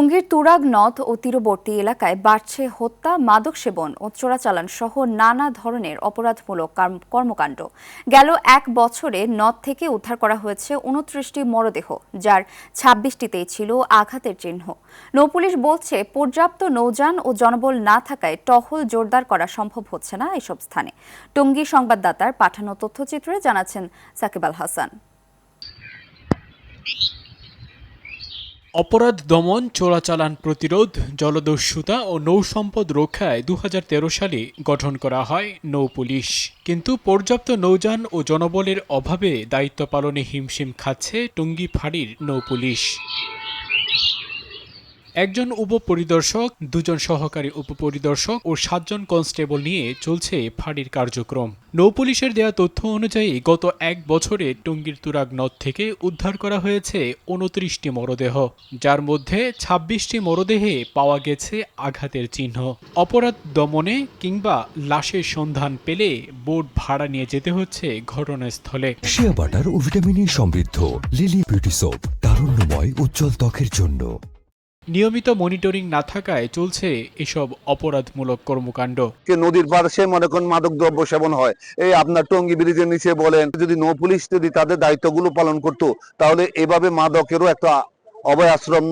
টঙ্গীর তুরাগ নদ ও তীরবর্তী এলাকায় বাড়ছে হত্যা, মাদক সেবন ও চোরাচালান সহ নানা ধরনের অপরাধমূলক কর্মকাণ্ড। গেল এক বছরে নদ থেকে উদ্ধার করা হয়েছে ২৯টি মরদেহ, যার ২৬টিতেই ছিল আঘাতের চিহ্ন। নৌপুলিশ বলছে, পর্যাপ্ত নৌযান ও জনবল না থাকায় টহল জোরদার করা সম্ভব হচ্ছে না এসব স্থানে। টঙ্গী সংবাদদাতার পাঠানো তথ্যচিত্রে জানাচ্ছেন সাকিব আল হাসান। অপরাধ দমন, চোরাচালান প্রতিরোধ, জলদস্যুতা ও নৌসম্পদ রক্ষায় ২০১৩ সালে গঠন করা হয় নৌপুলিশ। কিন্তু পর্যাপ্ত নৌযান ও জনবলের অভাবে দায়িত্ব পালনে হিমশিম খাচ্ছে টঙ্গী ফাঁড়ির নৌপুলিশ। একজন উপপরিদর্শক, দুজন সহকারী উপপরিদর্শক ও ৭ জন কনস্টেবল নিয়ে চলছে ফাঁড়ির কার্যক্রম। নৌপুলিশের দেয়া তথ্য অনুযায়ী গত এক বছরে টঙ্গীর তুরাগ নদ থেকে উদ্ধার করা হয়েছে ২৯টি মরদেহ, যার মধ্যে ২৬টি মরদেহে পাওয়া গেছে আঘাতের চিহ্ন। অপরাধ দমনে কিংবা লাশের সন্ধান পেলে বোট ভাড়া নিয়ে যেতে হচ্ছে ঘটনাস্থলে। শিয়া বাটার ও ভিটামিন সমৃদ্ধ লিলি বিউটি সোপ, তারুণ্যময় উজ্জ্বল ত্বকের জন্য। নিয়মিত মনিটরিং না থাকায় চলছে এসব অপরাধমূলক কর্মকাণ্ড। নদীর পাশে মনে করেন মাদক দ্রব্য সেবন হয়, এই আপনার টঙ্গী ব্রিজের নিচে বলেন, যদি নৌ পুলিশ যদি তাদের দায়িত্বগুলো পালন করতো তাহলে এভাবে মাদকেরও একটা অভয় আশ্রম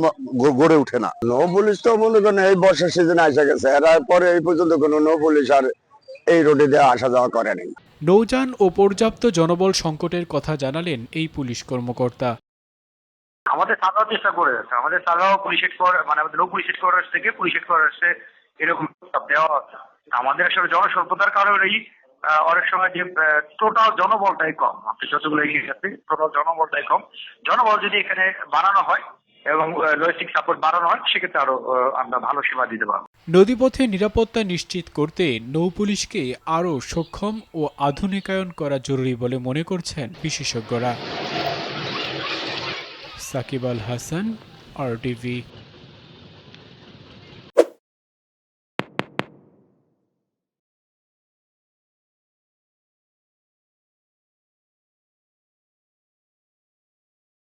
গড়ে ওঠে না। নৌ পুলিশ তো মনে করেন এই বর্ষার সিজনে আসা গেছে, এরা পরে এই পর্যন্ত কোনো নৌ পুলিশ আর এই রোডে দিয়ে আসা যাওয়া করেনি। নৌযান ও পর্যাপ্ত জনবল সংকটের কথা জানালেন এই পুলিশ কর্মকর্তা। আমাদের সাজাও চেষ্টা করে যাচ্ছে, আমাদের সাজাও পুলিশ হেডকোয়ার্টার মানে আমাদের পুলিশ হেডকোয়ার্টার থেকে পুলিশ হেডকোয়ার্টার এরকম দেওয়া আছে। আমাদের আসলে জনস্বল্পতার কারণেই অনেক সময় যে টোটাল জনবলটাই কম, আপনি যতগুলো এগিয়ে যাচ্ছে টোটাল জনবলটাই কম। জনবল যদি এখানে বাড়ানো হয় এবং লজিস্টিক সাপোর্ট বাড়ানো হয়, সেক্ষেত্রে আরো আমরা ভালো সেবা দিতে পারবো। নদীপথে নিরাপত্তা নিশ্চিত করতে নৌপুলিশকে আরও সক্ষম ও আধুনিকায়ন করা জরুরি বলে মনে করছেন বিশেষজ্ঞরা। সাকিব আল হাসান, RTV।